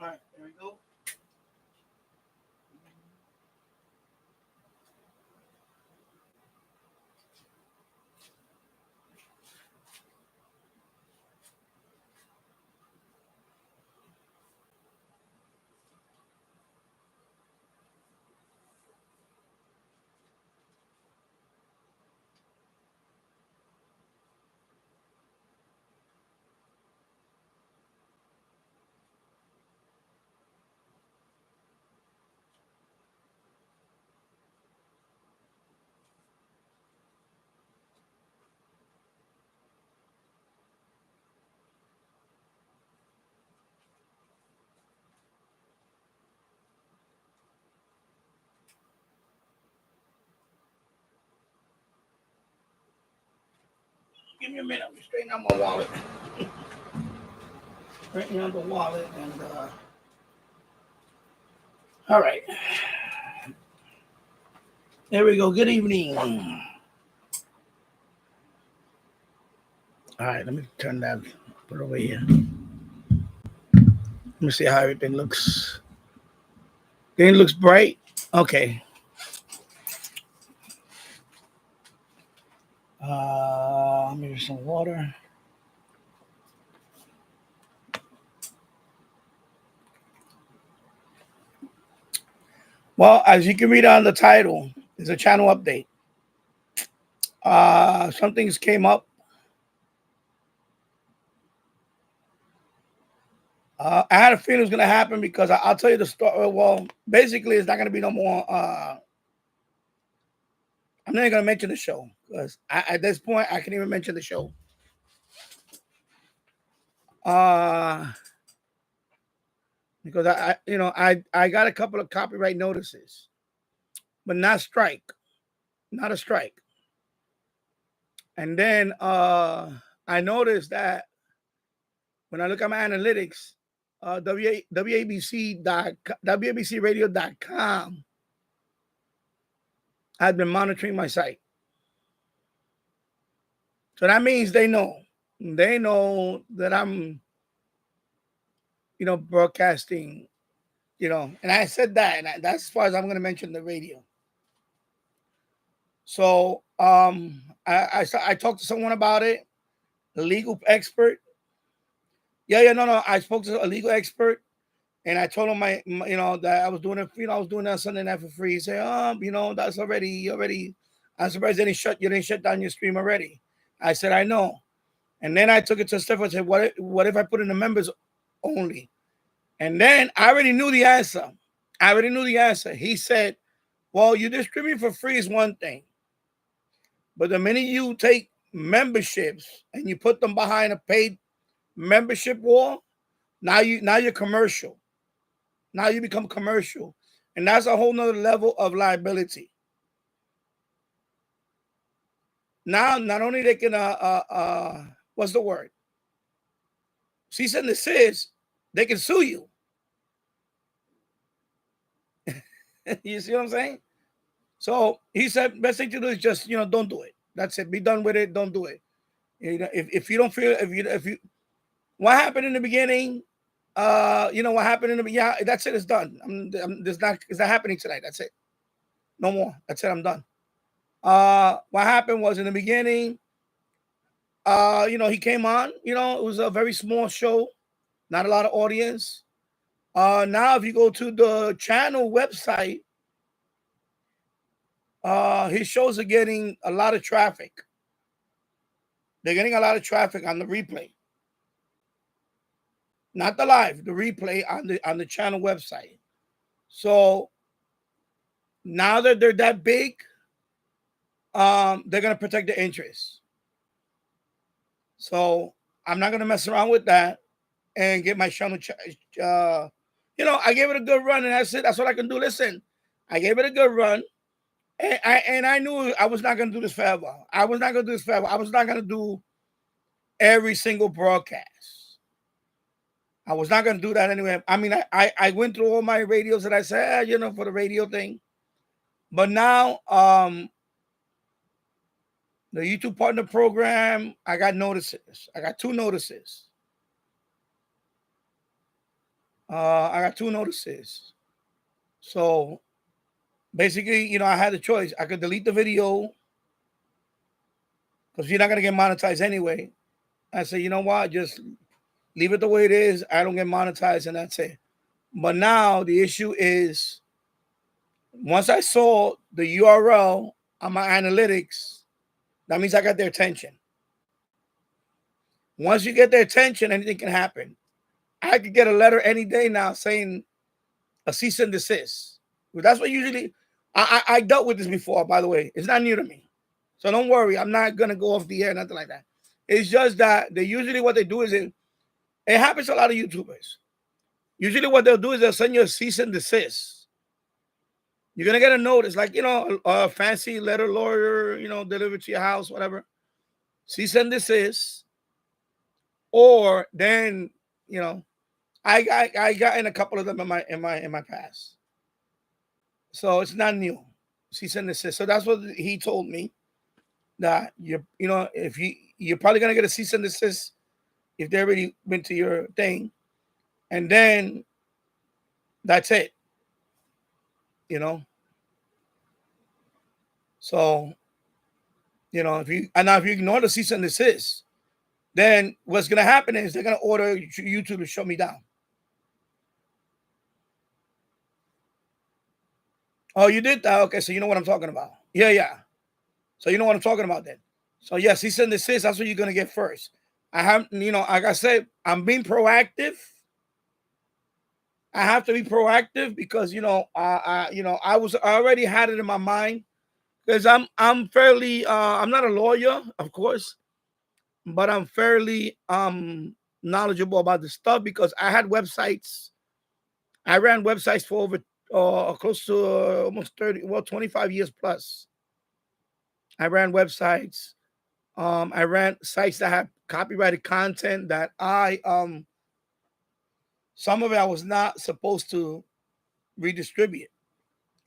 All right, there we go. Give me a minute. I'm straightening out my wallet. Straightening out the wallet and all right. There we go. Good evening. All right, let me turn that. Put it over here. Let me see how everything looks. Everything looks bright. Okay. Maybe some water. Well, as you can read on the title, it's a channel update. Some things came up. I had a feeling it was going to happen because I'll tell you the story. Well, basically, it's not going to be no more. I'm not even going to mention the show because at this point, I can't even mention the show. Because I got a couple of copyright notices, but not a strike. And then I noticed that when I look at my analytics, WABCradio.com has been monitoring my site. So that means they know that I'm, broadcasting, and I said that, and that's as far as I'm going to mention the radio. So I talked to someone about it, a legal expert. No. I spoke to a legal expert, and I told him that I was doing it. I was doing that Sunday night for free. He said, that's already. I'm surprised you didn't shut down your stream already. I said, I know. And then I took it to a step and said, what if I put in the members only? And then I already knew the answer. He said, well, you distribute for free is one thing. But the minute you take memberships and you put them behind a paid membership wall, now you're commercial. Now you become commercial. And that's a whole nother level of liability. Now, not only they can what's the word? Cease and desist, they can sue you. You see what I'm saying? So he said, best thing to do is just, don't do it. That's it. Be done with it. Don't do it. If you don't feel, if you, what happened in the beginning, what happened in the, yeah, that's it. It's done. It's not happening tonight. That's it. No more. That's it. I'm done. What happened was in the beginning, he came on, it was a very small show, not a lot of audience. Now if you go to the channel website, his shows are getting a lot of traffic. They're getting a lot of traffic on the replay. Not the live, the replay on the channel website. So now that they're that big, they're gonna protect their interests. So I'm not gonna mess around with that and get my channel. I gave it a good run, and that's it. That's what I can do. Listen, I gave it a good run. And I knew I was not going to do this forever. I was not going to do every single broadcast. I was not going to do that anyway. I mean, I went through all my radios that I said, for the radio thing. But now, The YouTube Partner Program, I got notices. I got 2 notices. I got 2 notices. So basically, I had a choice. I could delete the video because you're not gonna get monetized anyway. I said, you know what? Just leave it the way it is. I don't get monetized, and that's it. But now the issue is, once I saw the URL on my analytics, that means I got their attention. Once you get their attention, anything can happen. I could get a letter any day now saying a cease and desist. Well, that's what usually I dealt with this before, by the way. It's not new to me. So don't worry. I'm not gonna go off the air, nothing like that. It's just that they usually what they do is it happens to a lot of YouTubers. Usually what they'll do is they'll send you a cease and desist. You're gonna get a notice, like a fancy letter lawyer, delivered to your house, whatever. Cease and desist. Or then, I got in a couple of them in my past. So it's not new. Cease and desist. So that's what he told me, that if you're probably gonna get a cease and desist if they already went to your thing, and then that's it. So if you ignore the cease and desist, then what's gonna happen is they're gonna order YouTube to shut me down. Oh, you did that? Okay, so you know what I'm talking about. Yeah. So you know what I'm talking about then. So yes, cease and desist. That's what you're gonna get first. I have, like I said, I'm being proactive. I have to be proactive because I already had it in my mind, because I'm fairly I'm not a lawyer, of course, but I'm fairly knowledgeable about this stuff because I had websites. I ran websites for over close to almost 25 years plus. I ran websites. I ran sites that had copyrighted content that some of it I was not supposed to redistribute.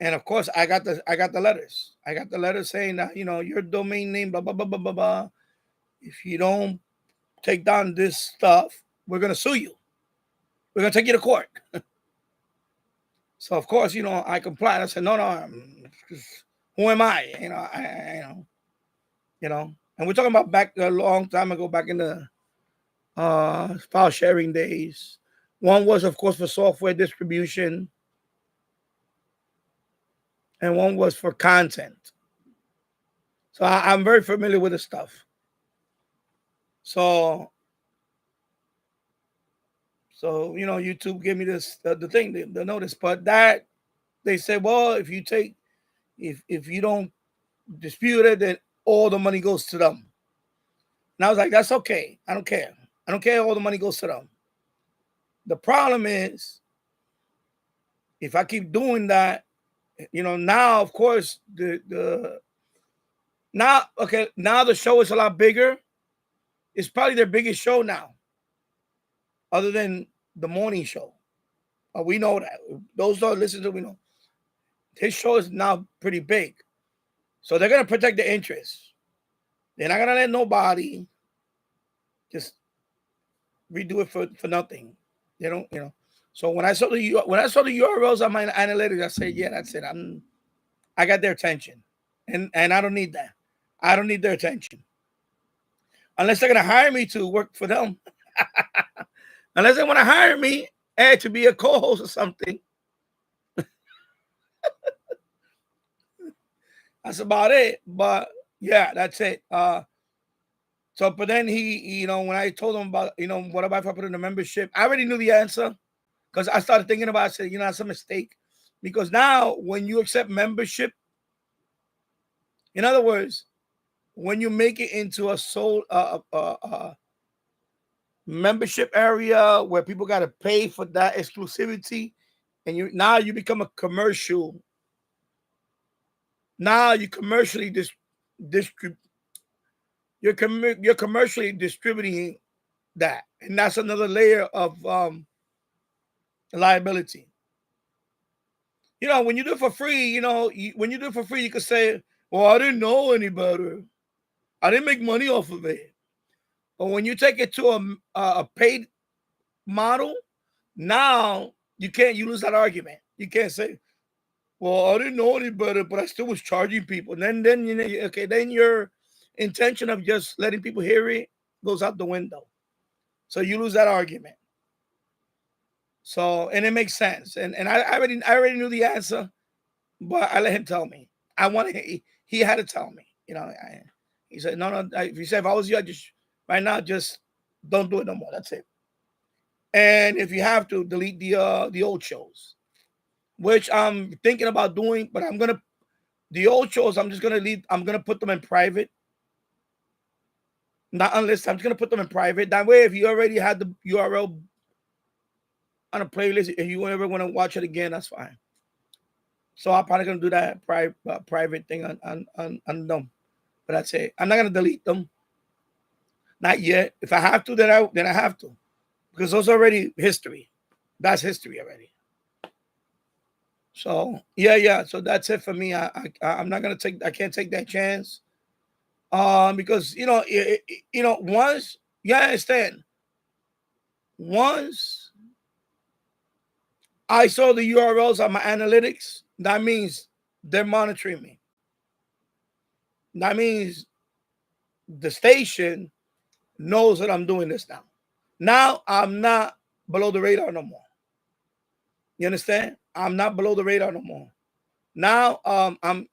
And of course, I got the letters. I got the letters saying that your domain name, blah blah blah blah blah blah. If you don't take down this stuff, we're gonna sue you. We're gonna take you to court. So of course, I complied. I said, no, who am I? And we're talking about back a long time ago, back in the file sharing days. One was, of course, for software distribution, and one was for content. So I'm very familiar with the stuff. So YouTube gave me this the thing, the notice, but that they said, well, if you don't dispute it, then all the money goes to them. And I was like, that's okay. I don't care. I don't care. All the money goes to them. The problem is, if I keep doing that, now of course now the show is a lot bigger. It's probably their biggest show now, other than the morning show. We know that. Those don't listen to, we know. His show is now pretty big. So they're going to protect the interests. They're not going to let nobody just redo it for nothing. So when I saw the URLs on my analytics, I said, yeah, that's it. I got their attention. And I don't need that. I don't need their attention. Unless they're going to hire me to work for them. Unless they want to hire me to be a co-host or something. That's about it. But yeah, that's it. But then he, when I told him about, what about if I put in a membership? I already knew the answer, because I started thinking about it. I said, that's a mistake. Because now when you accept membership, in other words, when you make it into a membership area where people got to pay for that exclusivity, and you become a commercial. Now you commercially you're commercially distributing that, and that's another layer of liability. When you do it for free, when you do it for free, you could say, well, I didn't know any better. I didn't make money off of it. But when you take it to a paid model, now you can't. You lose that argument. You can't say, "Well, I didn't know any better, but I still was charging people." And then you know, okay, then your intention of just letting people hear it goes out the window. So you lose that argument. So and it makes sense. And I already knew the answer, but I let him tell me. I wanted he had to tell me. You know, he said, "No, no." He said, "If I was you, I just right now just don't do it no more. That's it. And if you have to, delete the old shows, which I'm thinking about doing. But I'm gonna the old shows. I'm just gonna leave. I'm gonna put them in private. Not unless I'm just gonna put them in private. That way, if you already had the URL on a playlist, if you ever want to watch it again, that's fine. So I'm probably gonna do that private thing on them. But that's it. I'm not gonna delete them. Not yet. If I have to, then I have to, because those are already history. That's history already. So yeah. So that's it for me. I'm not gonna take. I can't take that chance. Because once you understand, once I saw the URLs on my analytics, that means they're monitoring me. That means the station knows that I'm doing this now. Now I'm not below the radar no more. You understand? I'm not below the radar no more. Now I'm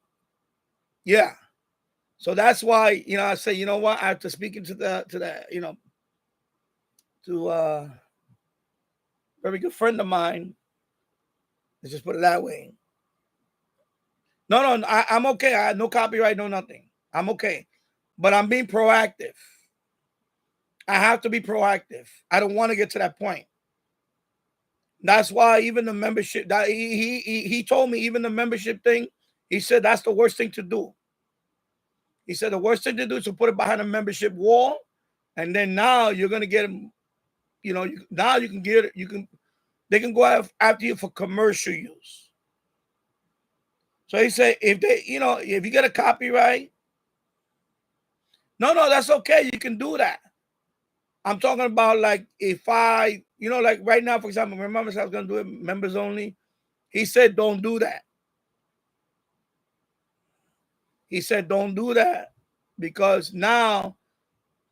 yeah. So that's why I say, you know what, after speaking to the to a very good friend of mine, let's just put it that way. No, I'm okay. I no copyright, no nothing. I'm okay. But I'm being proactive. I have to be proactive. I don't want to get to that point. That's why even the membership that he told me, even the membership thing, he said that's the worst thing to do. He said the worst thing to do is to put it behind a membership wall, and then now you're gonna get them. Now you can get it. They can go after you for commercial use. So he said if you get a copyright, no, that's okay. You can do that. I'm talking about like if like right now, for example, remember I was gonna do it members only. He said don't do that. He said don't do that because now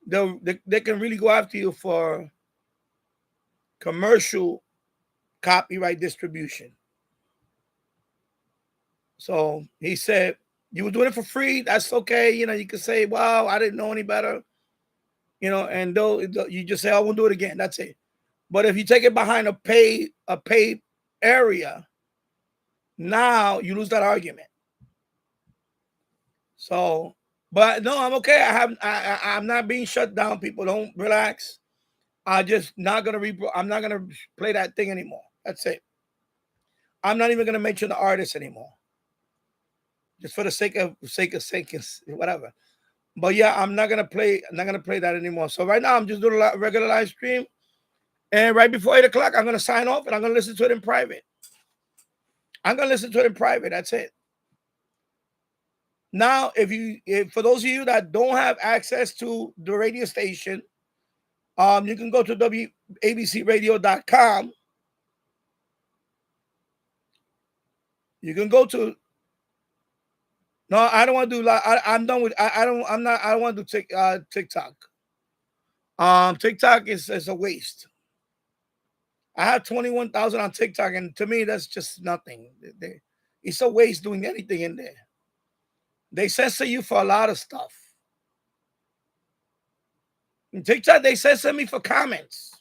they can really go after you for commercial copyright distribution. So he said you were doing it for free. That's okay. You can say, "Wow, I didn't know any better." And though you just say, "I won't do it again." That's it. But if you take it behind a paid area, now you lose that argument. So, but no, I'm okay. I'm not being shut down. People, don't relax. I'm just not gonna I'm not gonna play that thing anymore. That's it. I'm not even gonna mention the artist anymore, just for the sake of whatever. But yeah, I'm not gonna play. I'm not gonna play that anymore. So right now, I'm just doing a regular live stream, and right before 8 o'clock, I'm gonna sign off and I'm gonna listen to it in private. That's it. Now, if for those of you that don't have access to the radio station, you can go to wabcradio.com. You can go to. No, I don't want to do. I'm done with. I don't. I'm not. I don't want to do TikTok. TikTok is a waste. I have 21,000 on TikTok, and to me, that's just nothing. It's a waste doing anything in there. They censor you for a lot of stuff. In TikTok, they censor me for comments.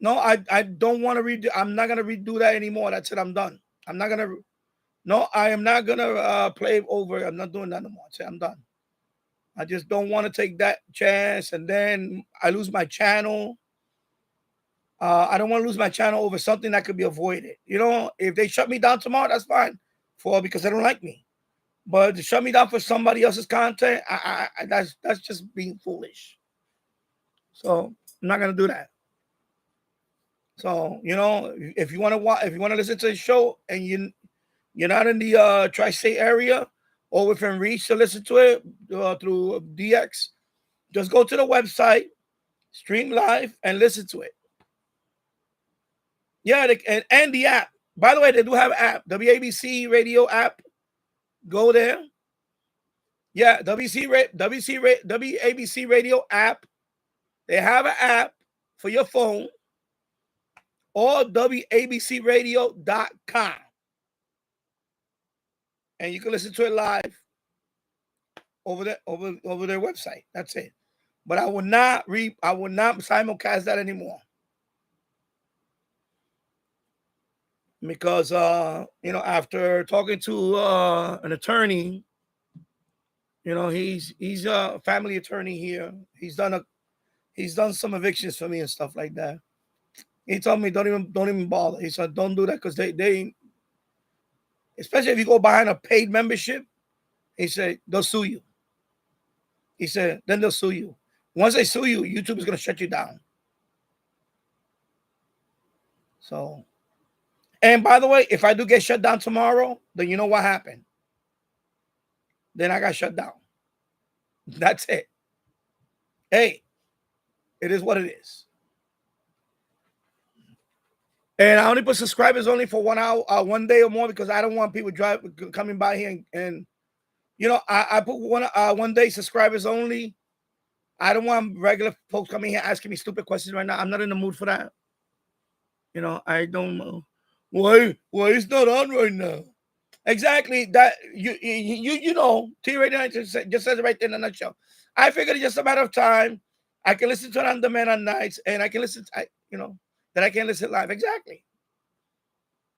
No, I don't want to redo. I'm not gonna redo that anymore. That's it. I'm done. I'm not gonna. No, I am not gonna play over. I'm not doing that no more. I'm done. I just don't want to take that chance, and then I lose my channel. I don't want to lose my channel over something that could be avoided. If they shut me down tomorrow, that's fine, because they don't like me. But to shut me down for somebody else's content, that's just being foolish. So I'm not gonna do that. So if you want to listen to the show and you're not in the tri-state area, or within reach to listen to it through DX, just go to the website, stream live, and listen to it. Yeah, and the app. By the way, they do have an app, WABC Radio app. Go there. Yeah, WABC Radio app. They have an app for your phone, or WABCRadio.com. And you can listen to it live over their website. That's it. But I will not simulcast that anymore. Because after talking to an attorney, he's a family attorney here. He's done some evictions for me and stuff like that. He told me don't even bother. He said don't do that because they especially if you go behind a paid membership, he said they'll sue you. He said then they'll sue you. Once they sue you, YouTube is gonna shut you down. So, and by the way, if I do get shut down tomorrow, then you know what happened. Then I got shut down. That's it. Hey, it is what it is. And I only put subscribers only for 1 hour, 1 day or more, because I don't want people coming by here and I put 1 day subscribers only. I don't want regular folks coming here asking me stupid questions right now. I'm not in the mood for that. I don't know why it's not on right now. Exactly that T-Radio just says it right there in a nutshell. I figured it's just a matter of time. I can listen to it on demand on nights, and I can listen. That I can't listen live. Exactly.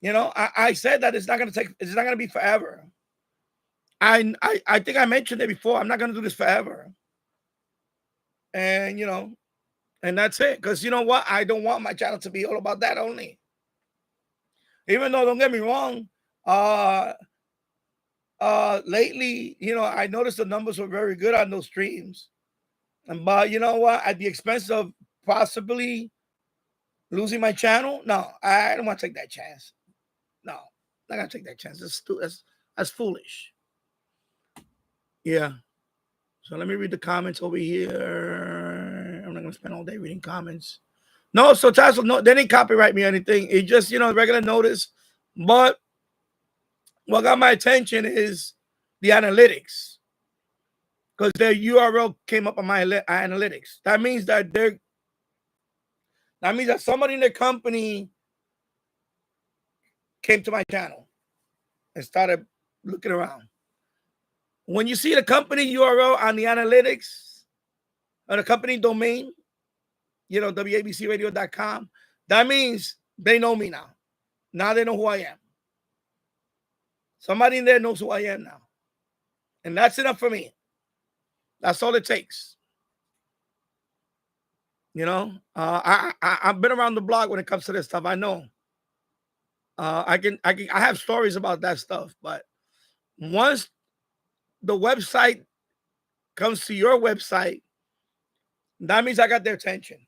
I said that it's not gonna be forever. I think I mentioned it before. I'm not gonna do this forever. And and that's it. Because you know what? I don't want my channel to be all about that only. Even though, don't get me wrong, lately, I noticed the numbers were very good on those streams. But you know what? At the expense of possibly losing my channel, no, I don't want to take that chance. No, I'm not gonna take that chance. That's foolish. Yeah. So let me read the comments over here. I'm not gonna spend all day reading comments. No, so Tassel, no, they didn't copyright me or anything. It just, regular notice. But what got my attention is the analytics. Because their URL came up on my analytics. That means that somebody in the company came to my channel and started looking around. When you see the company URL on the analytics, or the company domain, WABCRadio.com, that means they know me now. Now they know who I am. Somebody in there knows who I am now. And that's enough for me. That's all it takes. I've been around the block when it comes to this stuff. I know. I have stories about that stuff, but once the website comes to your website, that means I got their attention.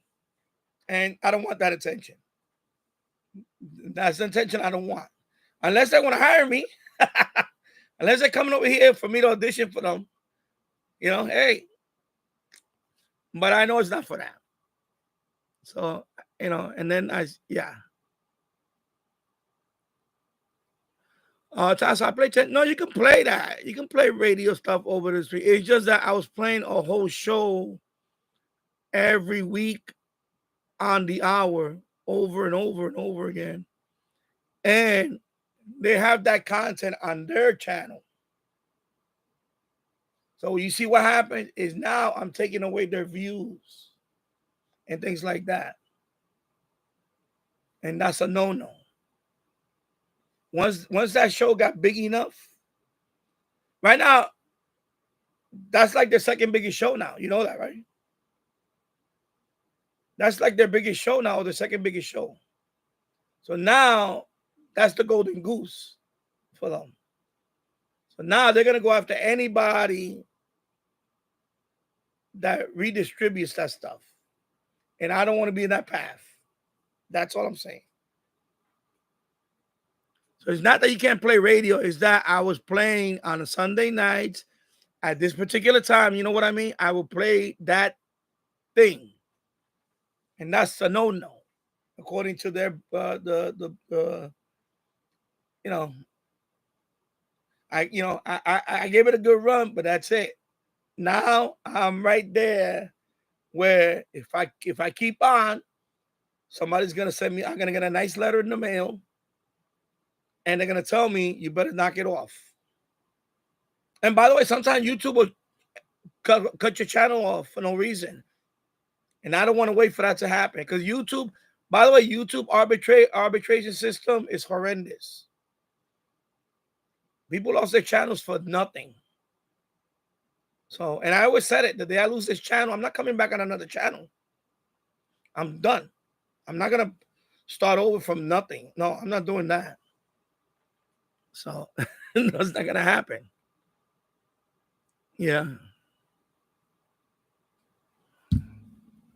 And I don't want that attention. That's the attention I don't want. Unless they want to hire me. Unless they're coming over here for me to audition for them. Hey. But I know it's not for that. So, and then Tassa, I play 10. No, you can play that. You can play radio stuff over the street. It's just that I was playing a whole show every week on the hour over and over and over again. And they have that content on their channel. So you see what happened is now I'm taking away their views and things like that. And that's a no-no. Once that show got big enough, right now, that's like their second biggest show now. You know that, right? That's like their biggest show now, or the second biggest show. So now that's the golden goose for them. So now they're going to go after anybody that redistributes that stuff. And I don't want to be in that path. That's all I'm saying. So it's not that you can't play radio. It's that I was playing on a Sunday night at this particular time. You know what I mean? I will play that thing, and that's a no-no, according to their you know, I gave it a good run, but that's it. Now I'm right there where if I keep on, somebody's gonna send me. I'm gonna get a nice letter in the mail, and they're gonna tell me you better knock it off. And by the way, sometimes YouTube will cut your channel off for no reason, and I don't want to wait for that to happen because YouTube. By the way, YouTube arbitration system is horrendous. People lost their channels for nothing. So, and I always said it, the day I lose this channel, I'm not coming back on another channel. I'm done. I'm not going to start over from nothing. No, I'm not doing that. So, that's not going to happen. Yeah.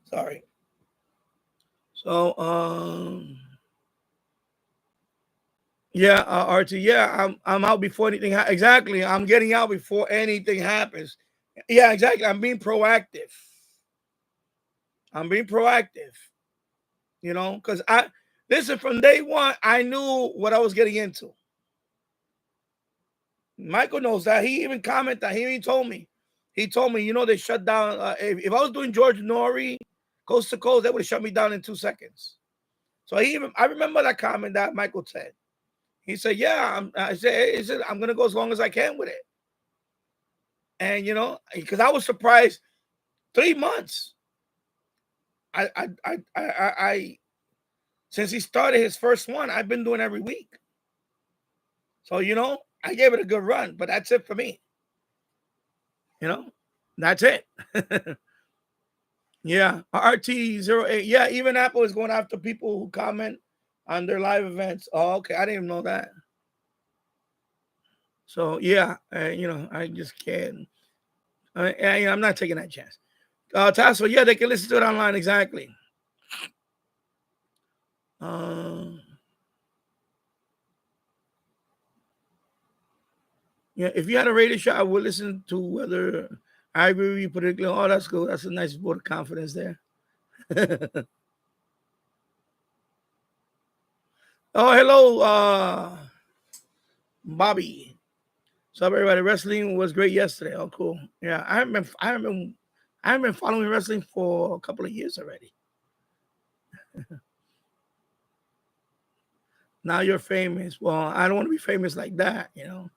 Sorry. So, yeah, RT, yeah, I'm out before anything exactly. I'm getting out before anything happens. Yeah, exactly. I'm being proactive. You know, because listen, from day one, I knew what I was getting into. Michael knows that. He even commented. He even told me. He told me, you know, they shut down. If I was doing George Nori, coast to coast, they would have shut me down in 2 seconds. So I remember that comment that Michael said. He said, "Yeah." I said, "I'm gonna go as long as I can with it." And you know, because I was surprised, 3 months. I since he started his first one, I've been doing every week. So you know, I gave it a good run, but that's it for me. You know, that's it. Yeah, RT08. Yeah, even Apple is going after people who comment on their live events. Oh, okay. I didn't even know that. So yeah, you know, I just can't. I'm not taking that chance. Tasso, yeah, they can listen to it online. Exactly. Yeah, if you had a radio show, I would listen to whether I agree with you particularly. Oh, that's cool. That's a nice vote of confidence there. Oh, hello, Bobby. So everybody, wrestling was great yesterday. Oh, cool. Yeah, I haven't been following wrestling for a couple of years already. Now you're famous. Well, I don't want to be famous like that, you know.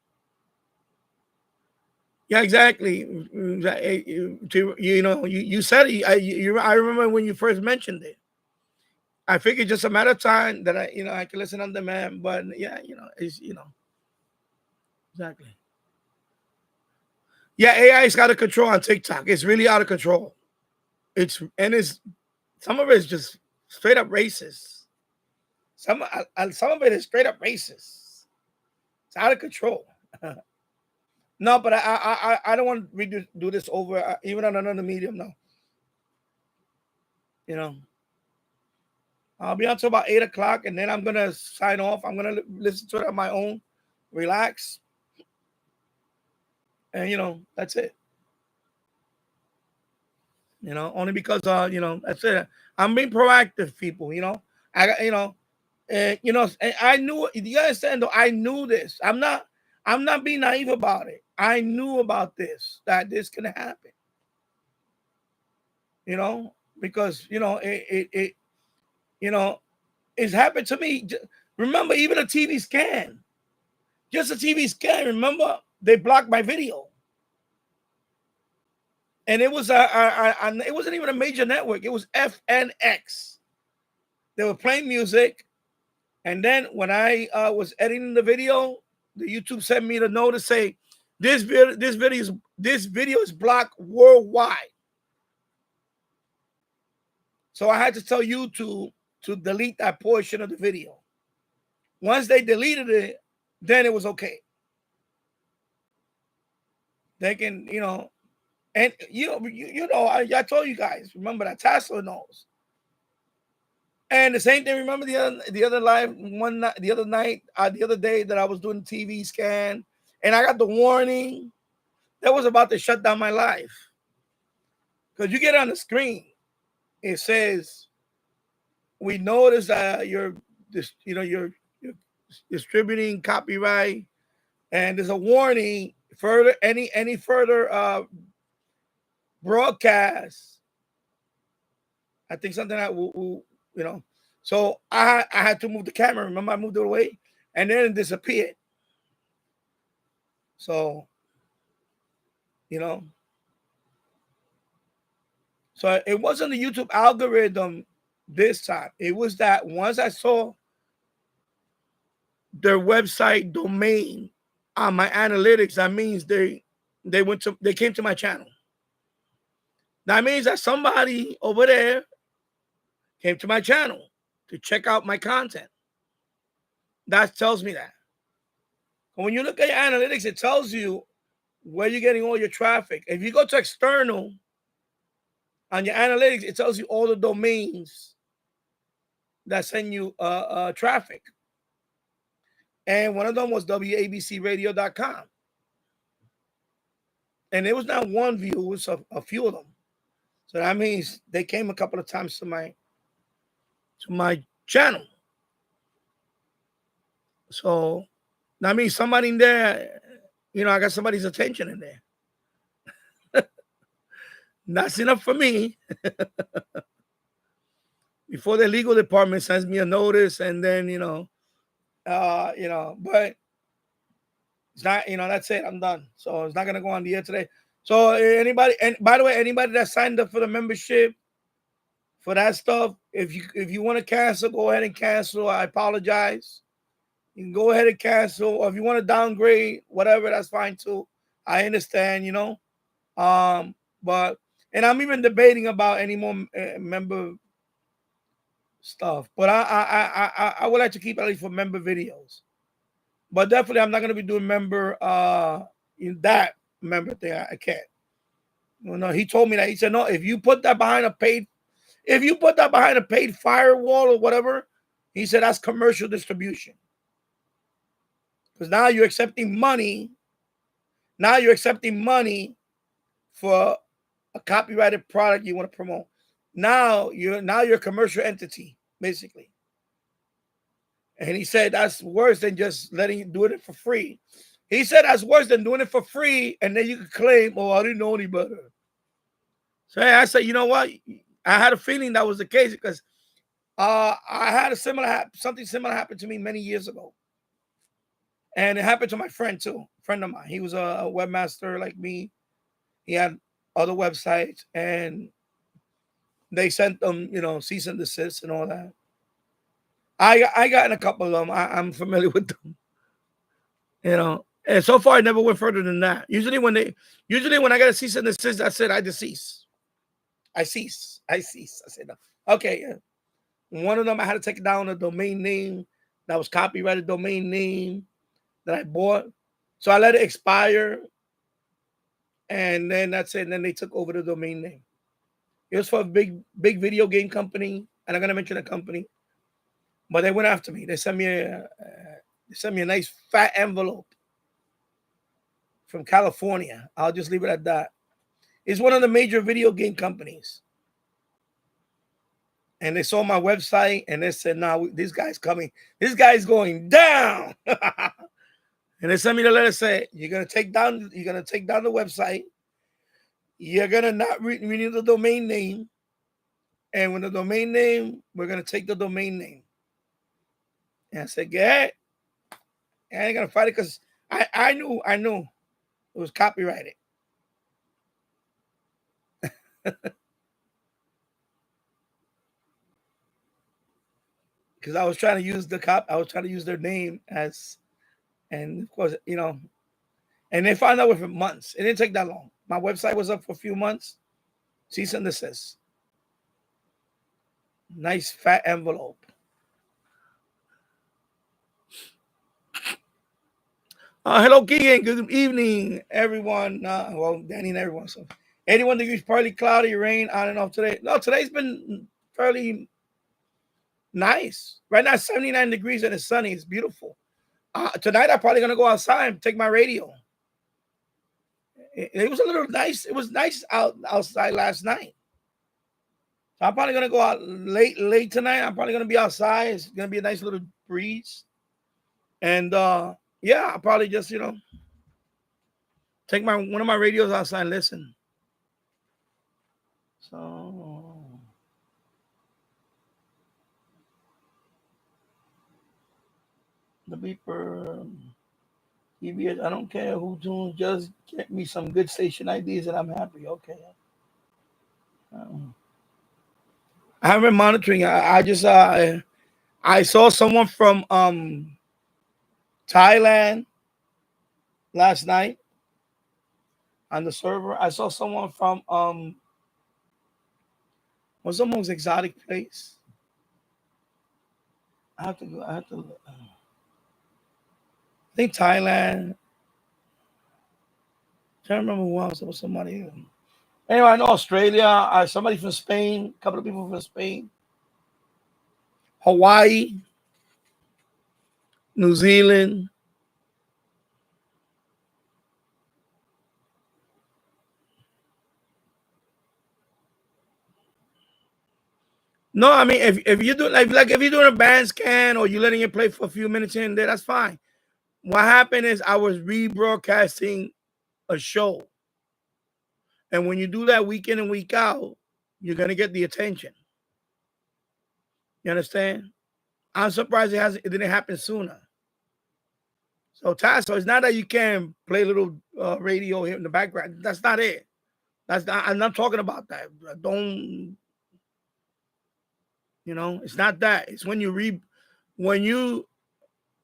Yeah, exactly. You know, you said it. I remember when you first mentioned it. I figured just a matter of time that I can listen on demand. But yeah, it's exactly. Yeah, AI is out of control on TikTok. It's really out of control. It's some of it is just straight up racist. Some of it is straight up racist. It's out of control. No, but I don't want to do this over even on another medium. No, you know. I'll be until about 8 o'clock, and then I'm gonna sign off. I'm gonna listen to it on my own, relax, and that's it. Only because that's it. I'm being proactive, people. I got and I knew. You understand though? I knew this. I'm not being naive about it. I knew about this, that this can happen. Because it's happened to me. Remember, even a TV scan, just a TV scan. Remember, they blocked my video, and it was it wasn't even a major network. It was FNX. They were playing music, and then when I was editing the video, the YouTube sent me the note to say this video is blocked worldwide. So I had to tell YouTube to delete that portion of the video. Once they deleted it, then it was okay. They can, and I told you guys, remember that Tesla knows. And the same thing. Remember the other live one night, the other day that I was doing TV scan, and I got the warning that was about to shut down my life. Because you get on the screen, it says, "We notice that you're distributing copyright, and there's a warning further any further broadcast." I think something that will So I had to move the camera. Remember, I moved it away, and then it disappeared. So you know, so it wasn't the YouTube algorithm this time. It was that once I saw their website domain on my analytics, that means they came to my channel. That means that somebody over there came to my channel to check out my content. That tells me that. When you look at your analytics, it tells you where you're getting all your traffic. If you go to external on your analytics, it tells you all the domains that send you traffic. And one of them was wabcradio.com. And it was not one view, it was a few of them. So that means they came a couple of times to my channel. So that means somebody in there, I got somebody's attention in there. That's enough for me. Before the legal department sends me a notice, and then but it's not, that's it. I'm done. So it's not gonna go on the air today. So anybody, and by the way, anybody that signed up for the membership for that stuff, if you want to cancel, go ahead and cancel. I apologize. You can go ahead and cancel, or if you want to downgrade, whatever, that's fine too. I understand, but and I'm even debating about any more member stuff, but I would like to keep at least for member videos. But definitely, I'm not going to be doing member in that member thing. I can't. No, he told me that. He said, no, if you put that behind a paid firewall or whatever, he said that's commercial distribution. Because now you're accepting money. Now you're accepting money for a copyrighted product you want to promote. Now you're a commercial entity, basically. And he said that's worse than just letting you do it for free. He said that's worse than doing it for free, and then you could claim, "Oh, I didn't know any better." So I said, you know what? I had a feeling that was the case because I had something similar happen to me many years ago, and it happened to my friend too. A friend of mine. He was a webmaster like me. He had other websites, and they sent them, cease and desist and all that. I got in a couple of them. I'm familiar with them. And so far I never went further than that. Usually when I got a cease and desist, I said I cease. I cease. I said no. Okay, yeah. One of them I had to take down a domain name that was copyrighted domain name that I bought. So I let it expire. And then that's it. And then they took over the domain name. It was for a big video game company. And I'm gonna mention a company. But they went after me. They sent me a nice fat envelope from California. I'll just leave it at that. It's one of the major video game companies. And they saw my website and they said, "No, this guy's coming. This guy's going down." And they sent me the letter saying, you're gonna take down the website. You're gonna not renew the domain name. And when the domain name, we're gonna take the domain name. And I said, "Get, I ain't gonna fight it because I knew it was copyrighted." Because I was trying to use their name as, and of course, and they found out within months. It didn't take that long. My website was up for a few months. Cease and desist. Nice fat envelope. Hello, Keegan. Good evening, everyone. Danny and everyone. So, 81 degrees, partly cloudy, rain on and off today. No, today's been fairly Nice. Right now, 79 degrees and it's sunny. It's beautiful. Tonight, I'm probably gonna go outside and take my radio. It was a little nice. It was nice outside last night. So I'm probably gonna go out late tonight. I'm probably gonna be outside. It's gonna be a nice little breeze. And yeah, I'll probably just take one of my radios outside and listen. So the beeper, EBS, I don't care who tunes, just get me some good station IDs and I'm happy. Okay. I haven't been monitoring. I just I saw someone from Thailand last night on the server. I saw someone from what's the most exotic place? I have to go. I think Thailand. Can't remember who else. There was somebody. Anyway, I know Australia. Somebody from Spain. A couple of people from Spain. Hawaii. New Zealand. No, I mean if you do like if you're doing a band scan or you're letting it play for a few minutes here and there, that's fine. What happened is I was rebroadcasting a show. And when you do that week in and week out, you're gonna get the attention. You understand? I'm surprised it didn't happen sooner. So Tasso, it's not that you can't play a little radio here in the background. That's not it. I'm not talking about that. Don't it's not that. It's when you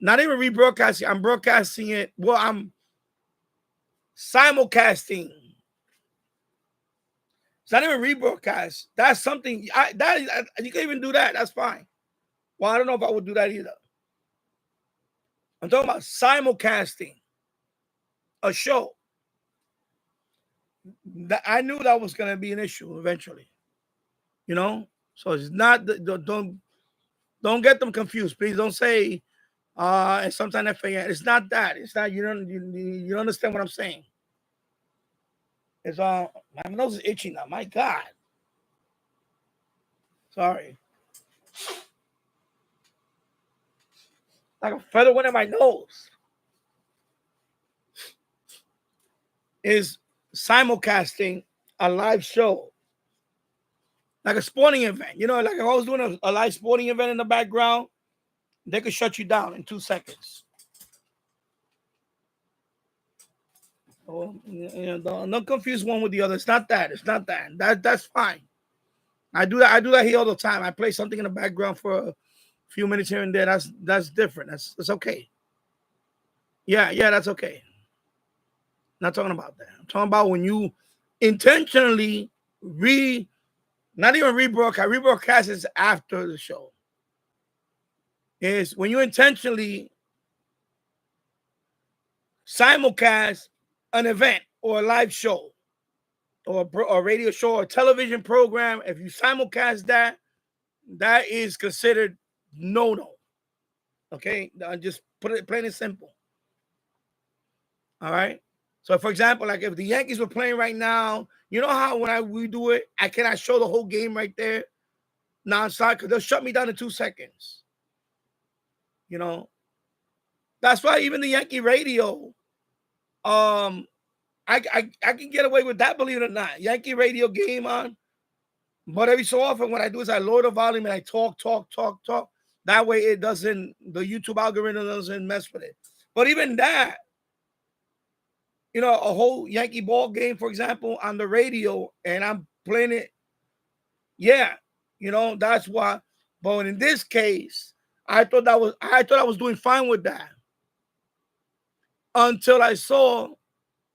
not even rebroadcasting. I'm broadcasting it. Well, I'm simulcasting. It's not even rebroadcast. That's something you can even do that. That's fine. Well, I don't know if I would do that either. I'm talking about simulcasting a show. I knew that was going to be an issue eventually. So it's not. Don't get them confused. Please don't say. And sometimes I forget. It's not that. It's not. You understand what I'm saying? It's my nose is itching now. My God. Sorry. Like a feather went in my nose. Is simulcasting a live show. Like a sporting event. Like if I was doing a live sporting event in the background, they could shut you down in 2 seconds. So, don't confuse one with the other. It's not that. It's not that. That's fine. I do that here all the time. I play something in the background for a few minutes here and there. That's different. That's okay. Yeah, that's okay. Not talking about that. I'm talking about when you intentionally not even rebroadcast is after the show. Is when you intentionally simulcast an event or a live show or a radio show or a television program. If you simulcast that is considered no. Okay, just put it plain and simple. All right. So, for example, like if the Yankees were playing right now, you know how when we do it, I cannot show the whole game right there nonstop because they'll shut me down in 2 seconds. That's why even the Yankee radio, I can get away with that, believe it or not. Yankee radio game on, but every so often what I do is I lower the volume and I talk. That way the YouTube algorithm doesn't mess with it. But even that, a whole Yankee ball game, for example, on the radio, and I'm playing it. Yeah, that's why. But in this case, I thought I was doing fine with that until I saw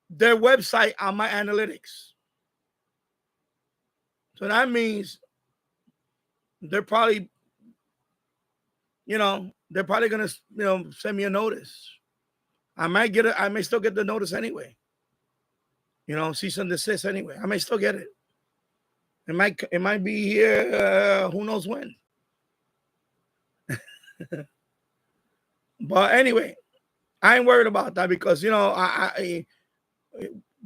their website on my analytics. So that means they're probably gonna send me a notice. I may still get the notice anyway. Cease and desist anyway. I may still get it. It might be here. Who knows when? But anyway, I ain't worried about that because the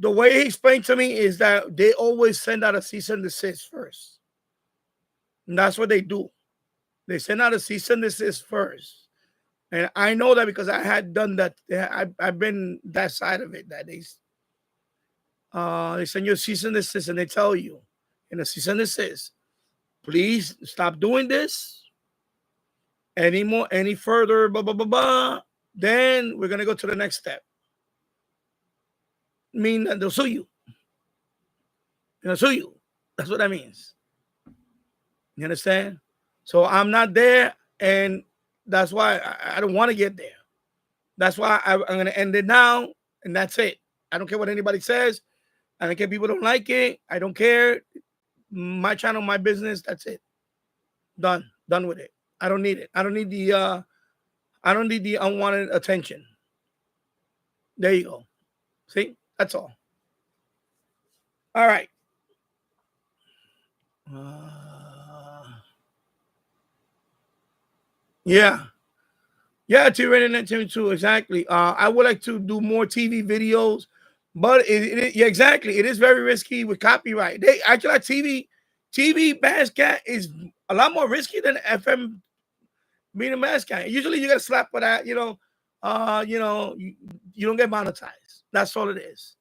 way he explained to me is that they always send out a cease and desist first. And that's what they do. They send out a cease and desist first. And I know that because I had done that. I've been that side of it. That they send you a cease and desist, and they tell you in a cease and desist, please stop doing this any further. Blah blah blah blah. Then we're gonna go to the next step. Mean that they'll sue you. They'll sue you. That's what that means. You understand? So I'm not there, and that's why I don't want to get there. That's why I'm going to end it now, and that's it. I don't care what anybody says. I don't care if people don't like it. I don't care. My channel, my business. That's it. Done. Done with it. I don't need it. I don't need the unwanted attention. There you go. See? That's all. All right. Yeah. Yeah, T-Rated 22, exactly. I would like to do more TV videos, but yeah, exactly. It is very risky with copyright. They actually like TV mascot is a lot more risky than FM being a mascot. Usually you get a slap for that, you don't get monetized. That's all it is.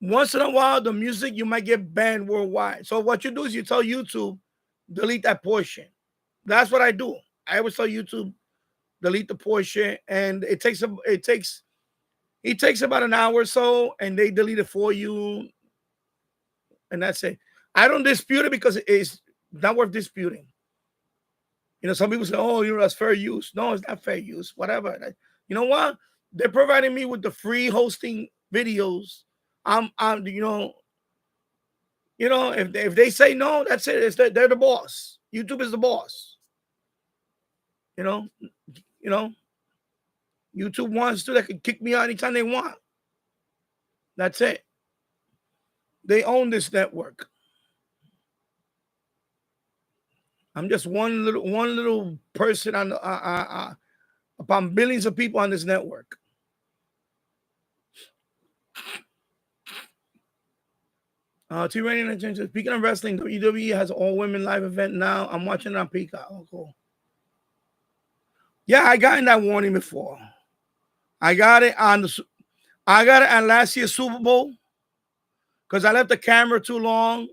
Once in a while, the music you might get banned worldwide. So what you do is you tell YouTube, delete that portion. That's what I do. I always tell YouTube, delete the portion, and it takes about an hour or so, and they delete it for you, and that's it. I don't dispute it because it's not worth disputing. Some people say, "Oh, that's fair use." No, it's not fair use. Whatever. You know what? They're providing me with the free hosting videos. If they say no, that's it. They're the boss. YouTube is the boss. You know. YouTube wants to, they can kick me out anytime they want. That's it. They own this network. I'm just one little person on upon billions of people on this network. T-Rating, speaking of wrestling, WWE has an all-women live event now. I'm watching it on Peacock. Oh, cool. Yeah, I got in that warning before. I got it at last year's Super Bowl because I left the camera too long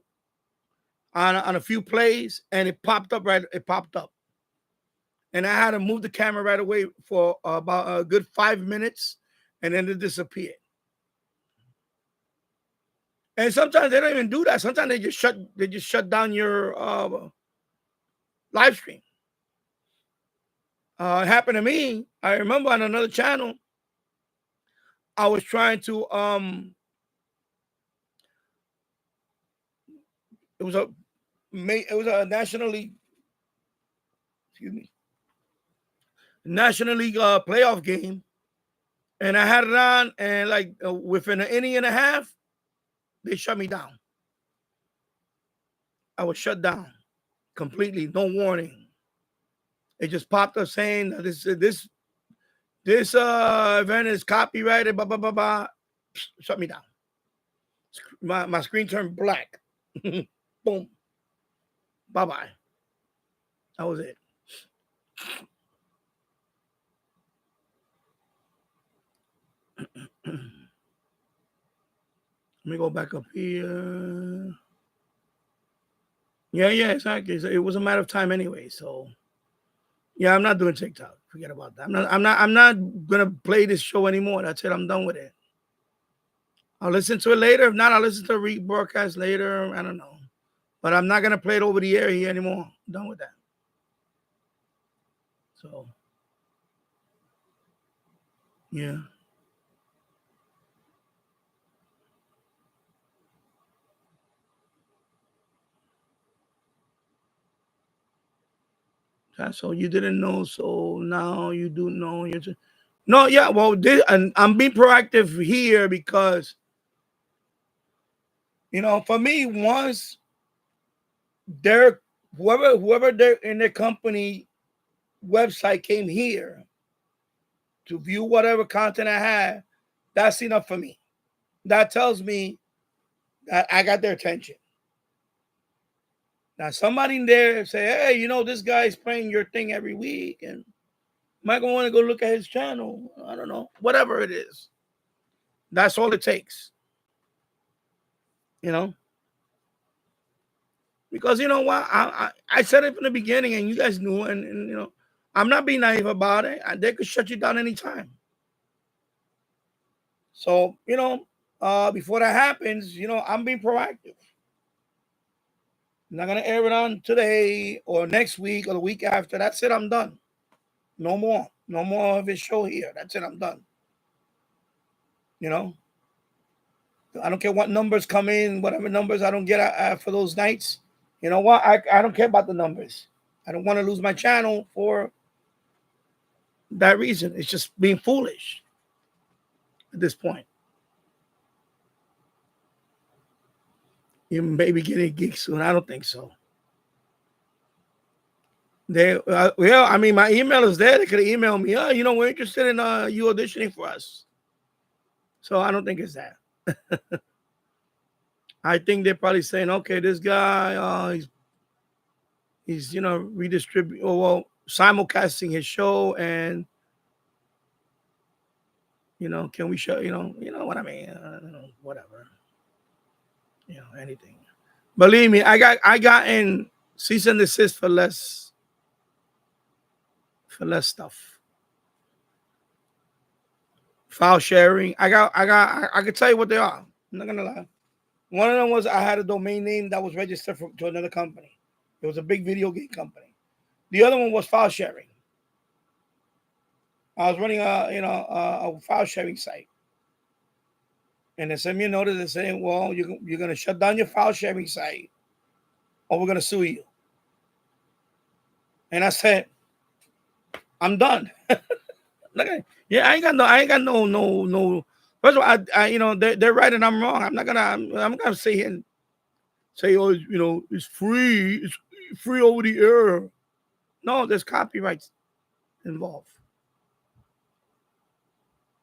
on a few plays, and it popped up. And I had to move the camera right away for about a good 5 minutes, and then it disappeared. And sometimes they don't even do that. Sometimes they just shut down your live stream. It happened to me. I remember on another channel, I was trying to it was a National League, playoff game, and I had it on, and like within an inning and a half, they shut me down. I was shut down completely, no warning. It just popped up saying that this event is copyrighted. Blah blah blah blah. Shut me down. My screen turned black. Boom. Bye bye. That was it. Let me go back up here. Yeah, exactly. So it was a matter of time anyway. So yeah, I'm not doing TikTok. Forget about that. I'm not gonna play this show anymore. That's it. I'm done with it. I'll listen to it later. If not, I'll listen to a rebroadcast later. I don't know. But I'm not gonna play it over the air here anymore. I'm done with that. So yeah. So you didn't know, so now you do know. No, yeah. Well, and I'm being proactive here because for me, once they're whoever they're in their company website came here to view whatever content I have, that's enough for me. That tells me that I got their attention. Now, somebody in there say, hey, this guy's playing your thing every week, and am I going to want to go look at his channel? I don't know. Whatever it is. That's all it takes. Because you know what? I said it from the beginning, and you guys knew, and I'm not being naive about it. They could shut you down anytime. So, before that happens, I'm being proactive. I'm not going to air it on today or next week or the week after. That's it. I'm done. No more. No more of his show here. That's it. I'm done. I don't care what numbers come in, whatever numbers I don't get for those nights. You know what? I don't care about the numbers. I don't want to lose my channel for that reason. It's just being foolish at this point. You may be getting a gig soon. I don't think so. I mean, my email is there. They could have emailed me. Oh, we're interested in you auditioning for us. So I don't think it's that. I think they're probably saying, okay, this guy, he's redistributing, simulcasting his show, and can we show, what I mean, whatever, anything. Believe me, I got in cease and desist for less stuff. File sharing. I could tell you what they are. I'm not gonna lie. One of them was I had a domain name that was registered to another company. It was a big video game company. The other one was file sharing. I was running a file sharing site, and they sent me a notice and saying, "Well, you're gonna shut down your file sharing site, or we're gonna sue you." And I said, "I'm done." Yeah, I ain't got no. First of all, they're right and I'm wrong. I'm gonna say here and say, oh, it's free. It's free over the air. No, there's copyrights involved.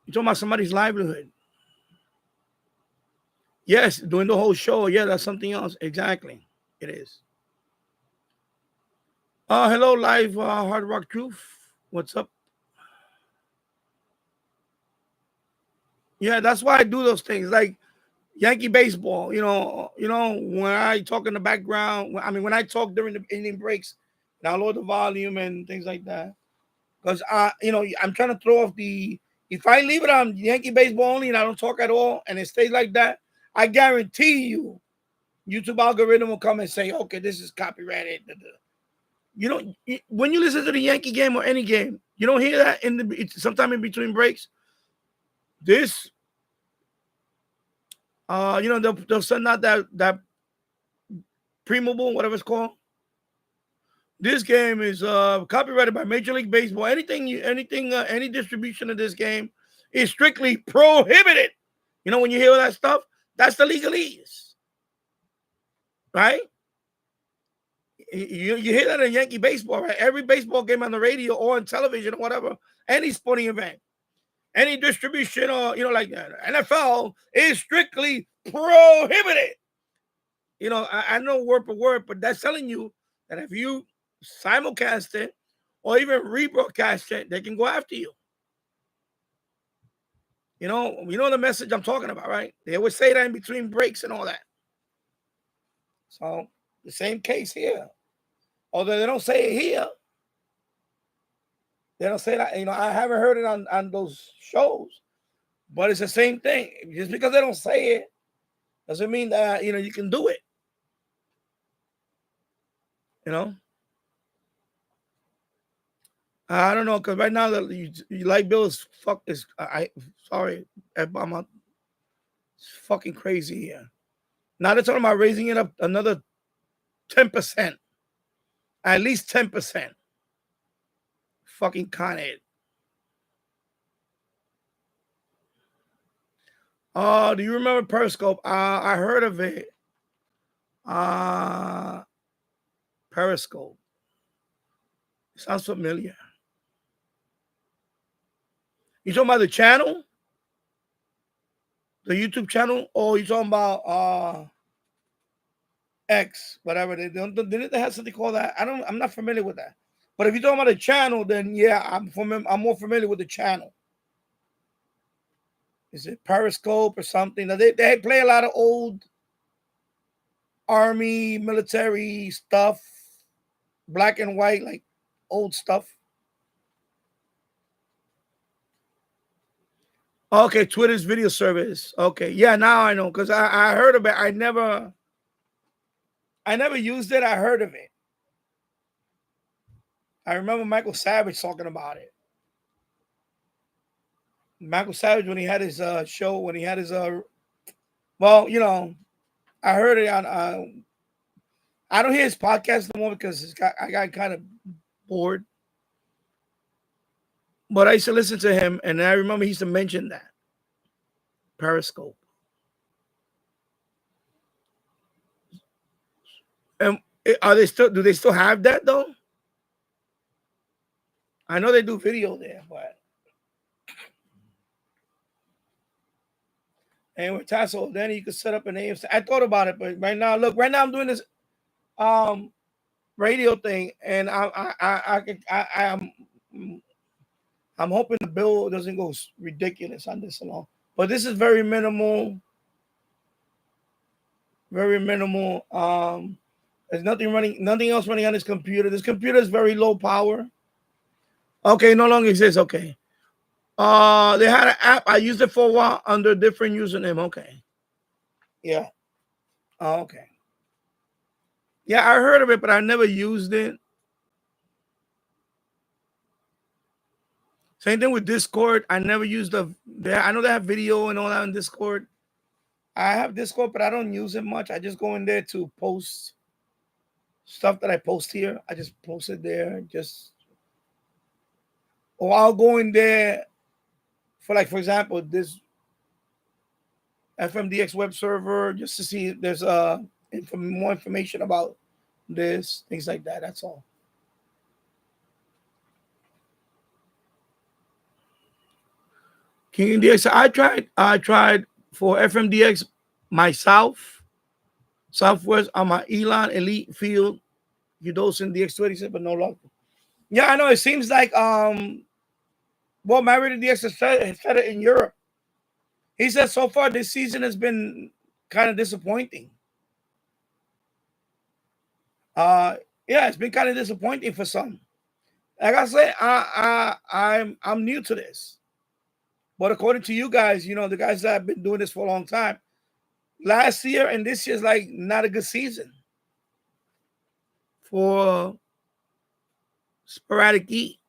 You're talking about somebody's livelihood. Yes, doing the whole show. Yeah, that's something else. Exactly. It is. Hello, live Hard Rock Truth. What's up? Yeah, that's why I do those things. Like Yankee baseball, when I talk in the background, when I talk during the inning breaks, and I lower the volume and things like that. Because I'm trying to throw off if I leave it on Yankee baseball only and I don't talk at all and it stays like that, I guarantee you YouTube algorithm will come and say, okay, this is copyrighted. When you listen to the Yankee game or any game, you don't hear that sometime in between breaks. This they'll send out that pre-mobile, whatever it's called. This game is copyrighted by Major League Baseball. Any distribution of this game is strictly prohibited. When you hear that stuff, that's the legalese, right? You hear that in Yankee baseball, right? Every baseball game on the radio or on television or whatever, any sporting event, any distribution or like that, NFL is strictly prohibited. I know word for word, but that's telling you that if you simulcast it or even rebroadcast it, they can go after you. You know the message I'm talking about, right? They always say that in between breaks and all that. So the same case here. Although they don't say it here. They don't say that. I haven't heard it on those shows, but it's the same thing. Just because they don't say it doesn't mean that you can do it. I don't know, because right now the light bill is sorry, Obama, it's fucking crazy here. Now they're talking about raising it up another 10%, at least 10%. Fucking con it. Do you remember Periscope? I heard of it. Periscope. Sounds familiar. You talking about the channel, the YouTube channel, or you talking about X, whatever didn't they have something called that? I'm not familiar with that. But if you're talking about the channel, then yeah, I'm more familiar with the channel. Is it Periscope or something? They play a lot of old army military stuff, black and white, like old stuff. Okay, Twitter's video service. Okay, yeah, now I know because I heard of it. I never used it. I heard of it. I remember Michael Savage talking about it. Michael Savage when he had his show, when he had his well, I heard it on. I don't hear his podcast no more because I got kind of bored. But I used to listen to him, and I remember he used to mention that Periscope. And are they still? Do they still have that though? I know they do video there, but anyway, Tassel. Then you could set up an AFC. I thought about it, but right now, look, right now I'm doing this radio thing, and I'm hoping the bill doesn't go ridiculous on this alone. But this is very minimal. Very minimal. There's nothing else running on this computer. This computer is very low power. Okay, no longer exists. Okay. They had an app. I used it for a while under a different username. Okay. Yeah. Oh, okay. Yeah, I heard of it, but I never used it. Same thing with Discord. I never used I know they have video and all that on Discord. I have Discord, but I don't use it much. I just go in there to post stuff that I post here. I just post it there. Or I'll go in there for example, this FMDX web server just to see if there's more information about this, things like that. That's all. King DX. I tried for FMDX myself, Southwest on my Elon Elite Field, Udosin DX286, but no luck. Yeah, I know. It seems like well, Marriott DX has said it in Europe. He said so far this season has been kind of disappointing. Yeah, it's been kind of disappointing for some. Like I said, I'm new to this, but according to you guys, the guys that have been doing this for a long time, last year and this year's like not a good season for sporadic E,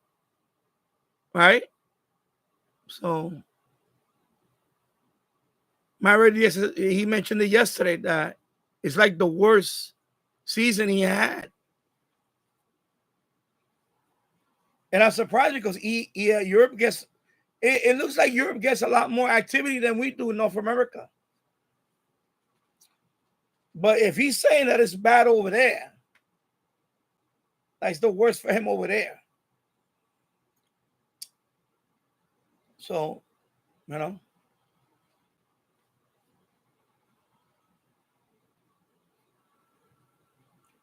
right? So my radio, he mentioned it yesterday that it's like the worst season he had. And I'm surprised because Europe gets it looks like Europe gets a lot more activity than we do in North America. But if he's saying that it's bad over there, that's the worst for him over there. So,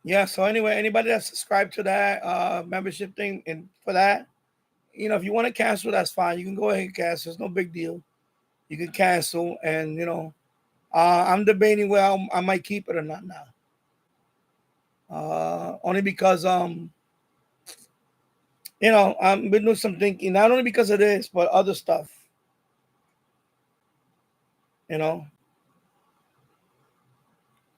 Yeah, so anyway, anybody that subscribed to that membership thing and for that, if you want to cancel, that's fine. You can go ahead and cancel. It's no big deal. You can cancel, and I'm debating whether I might keep it or not now. Only because I've been doing some thinking, not only because of this, but other stuff. And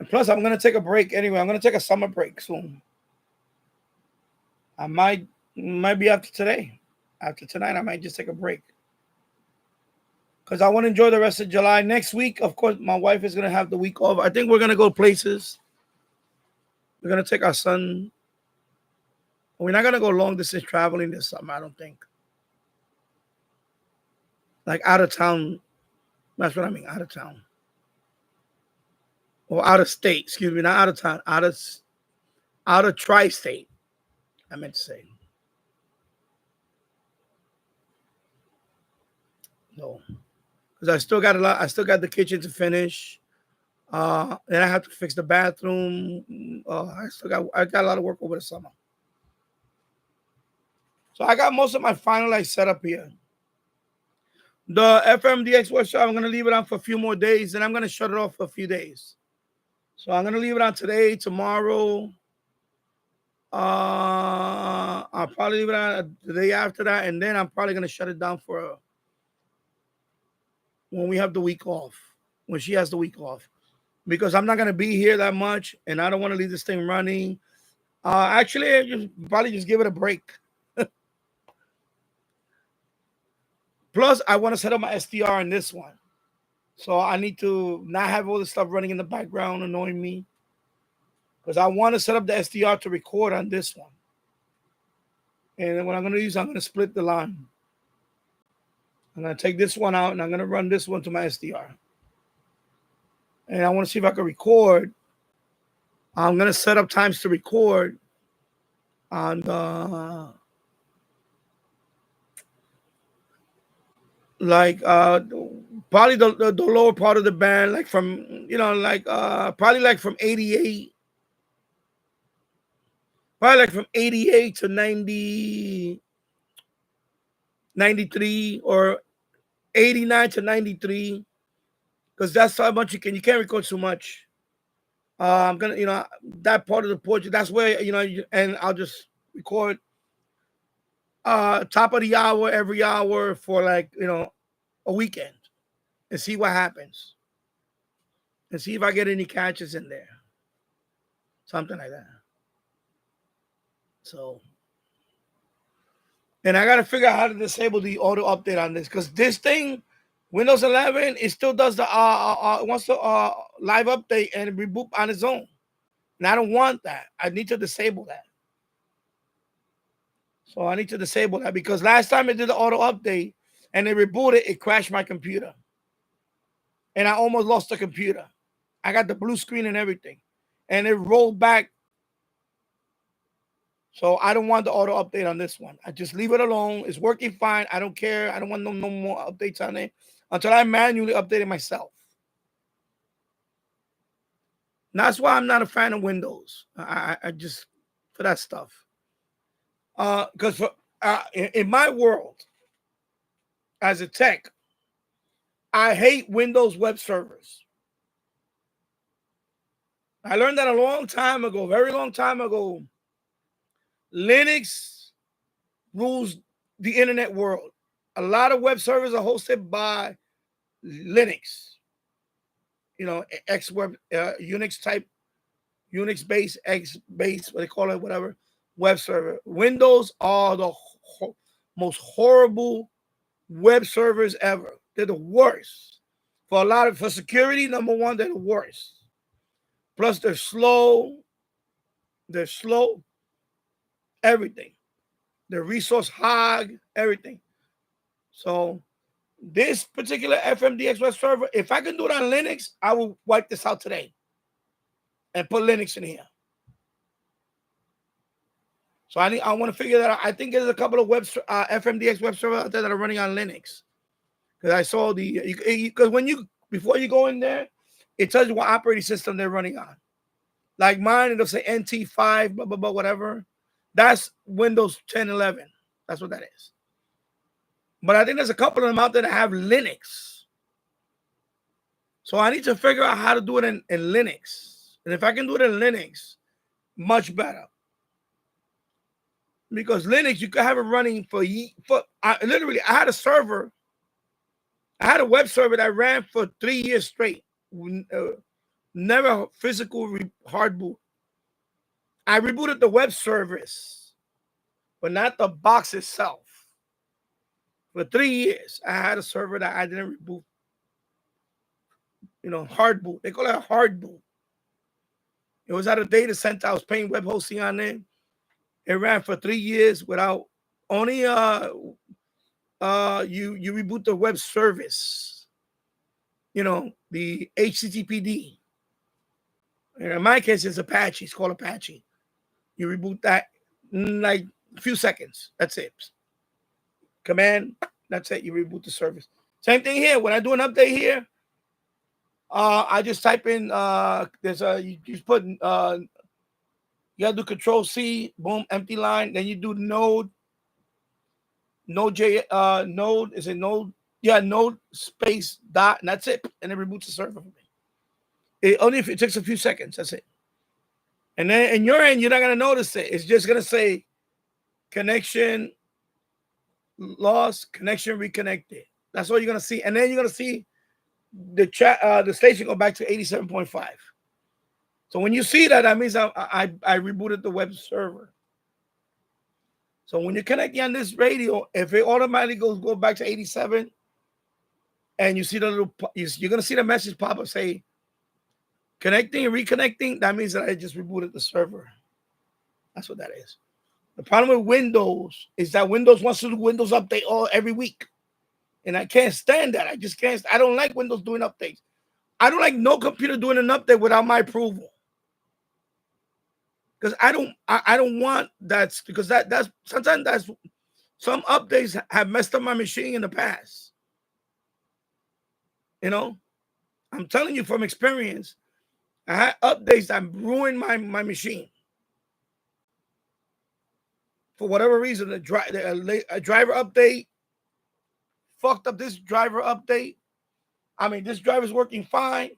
plus, I'm gonna take a break anyway. I'm gonna take a summer break soon. I might be after today. After tonight, I might just take a break because I want to enjoy the rest of July. Next week, of course, my wife is gonna have the week off. I think we're gonna go places. We're gonna take our son. We're not gonna go long distance traveling this summer. I don't think. Like out of town. That's what I mean. Out of town. Or out of state. Excuse me, not out of town. Out of tri-state. I meant to say. No, because I still got a lot. I still got the kitchen to finish. Then I have to fix the bathroom. I got a lot of work over the summer. So I got most of my finalized setup here. The FMDX workshop, I'm gonna leave it on for a few more days, and I'm gonna shut it off for a few days. So I'm gonna leave it on today, tomorrow. I'll probably leave it on the day after that, and then I'm probably gonna shut it down for when we have the week off, when she has the week off, because I'm not gonna be here that much, and I don't want to leave this thing running. Actually, I probably just give it a break. Plus, I want to set up my SDR in this one, so I need to not have all this stuff running in the background annoying me, because I want to set up the SDR to record on this one. And then what I'm gonna use, I'm gonna split the line. I'm gonna take this one out, and I'm gonna run this one to my SDR. And I want to see if I can record. I'm gonna set up times to record on the probably the lower part of the band, like from probably like from 88, probably like from 88 to 90, 93, or 89 to 93, because that's how much you can't record so much. I'm gonna, that part of the portrait, that's where, and I'll just record top of the hour every hour for like, a weekend, and see what happens, and see if I get any catches in there, something like that. So, and I gotta figure out how to disable the auto update on this, because this thing, Windows 11, it still does the wants to live update and reboot on its own, and I don't want that. I need to disable that. So I need to disable that, because last time it did the auto update and it rebooted, it crashed my computer, and I almost lost the computer. I got the blue screen and everything, and it rolled back. So I don't want the auto update on this one. I just leave it alone. It's working fine. I don't care. I don't want no more updates on it until I manually update it myself. And that's why I'm not a fan of Windows. I just, for that stuff. Because in my world, as a tech, I hate Windows web servers. I learned that a long time ago, very long time ago. Linux rules the internet world. A lot of web servers are hosted by Linux. X web, Unix type, Unix base, X base, what they call it, whatever, web server. Windows are the most horrible web servers ever. They're the worst. For security, number one, they're the worst. Plus, they're slow. They're slow. Everything. They're resource hog. Everything. So this particular FMDX web server, if I can do it on Linux, I will wipe this out today and put Linux in here. So I want to figure that out. I think there's a couple of FMDX web servers out there that are running on Linux, because I saw because before you go in there, it tells you what operating system they're running on. Like mine, it'll say NT5, blah blah blah, whatever. That's Windows 10, 11. That's what that is. But I think there's a couple of them out there that have Linux. So I need to figure out how to do it in Linux. And if I can do it in Linux, much better. Because Linux, you can have it running I had a server. I had a web server that ran for 3 years straight. Never physical hard boot. I rebooted the web service, but not the box itself. For 3 years, I had a server that I didn't reboot. Hard boot. They call it a hard boot. It was at a data center. I was paying web hosting on it. It ran for 3 years without only you reboot the web service. The HTTPD. In my case, it's Apache. It's called Apache. You reboot that in like a few seconds. That's it. Command. That's it. You reboot the service. Same thing here. When I do an update here, I just type in there's a you just put you gotta do Control C, boom, empty line. Then you do node J node is it node? Yeah, node space dot, and that's it. And it reboots the server for me. Only if it takes a few seconds. That's it. And then in your end, you're not gonna notice it. It's just gonna say connection lost, connection reconnected. That's all you're gonna see. And then you're gonna see the chat, the station go back to 87.5. So when you see that, that means I rebooted the web server. So when you connect on this radio, if it automatically go back to 87, and you see the little, you're gonna see the message pop up say connecting and reconnecting. That means that I just rebooted the server. That's what that is. The problem with Windows is that Windows wants to do Windows update every week. And I can't stand that. I just can't. I don't like Windows doing updates. I don't like no computer doing an update without my approval. Because I don't want that, because that's sometimes that's some updates have messed up my machine in the past. You know, I'm telling you from experience, I had updates that ruined my machine. For whatever reason, a driver update fucked up this driver update. I mean, this driver's working fine.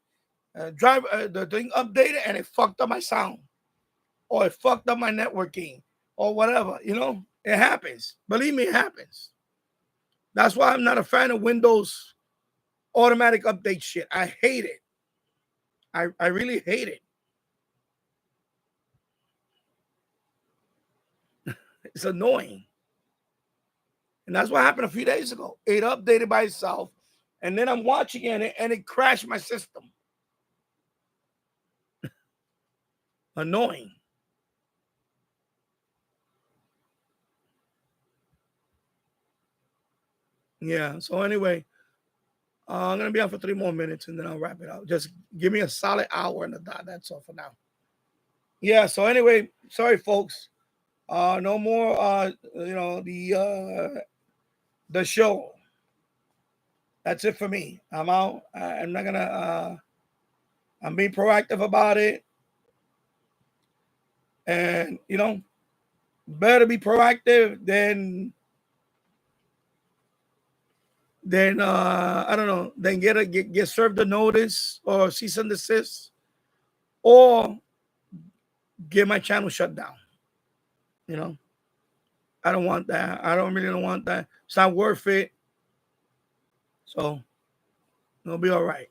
The thing updated and it fucked up my sound, or it fucked up my networking, or whatever. You know, it happens. Believe me, it happens. That's why I'm not a fan of Windows automatic update shit. I hate it. I really hate it. It's annoying. And that's what happened a few days ago. It updated by itself, and then I'm watching it, and it crashed my system. Annoying. Yeah. So anyway, I'm gonna be on for 3 more minutes, and then I'll wrap it up. Just give me a solid hour and a dot. That's all for now. Yeah. So anyway, sorry, folks. No more. The show. That's it for me. I'm out. I'm not gonna. I'm being proactive about it, and better be proactive than I don't know. Then get served a notice or cease and desist, or get my channel shut down. I don't want that. I don't want that. It's not worth it. So it'll be all right.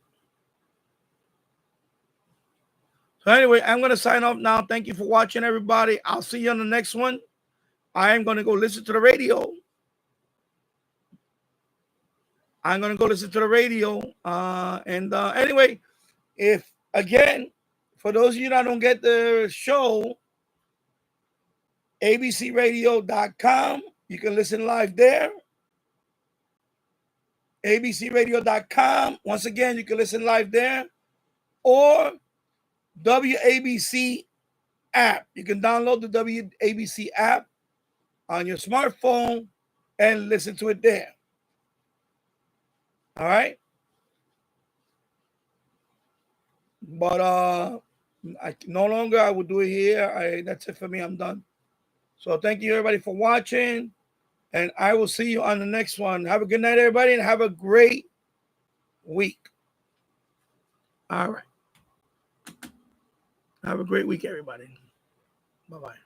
So anyway, I'm going to sign off now. Thank you for watching, everybody. I'll see you on the next one. I am going to go listen to the radio. Anyway, if, again, for those of you that don't get the show, abcradio.com. You can listen live there. abcradio.com. Once again, you can listen live there. Or WABC app. You can download the WABC app on your smartphone and listen to it there. All right. But I no longer I will do it here. That's it for me. I'm done. So thank you, everybody, for watching. And I will see you on the next one. Have a good night, everybody, and have a great week. All right. Have a great week, everybody. Bye-bye.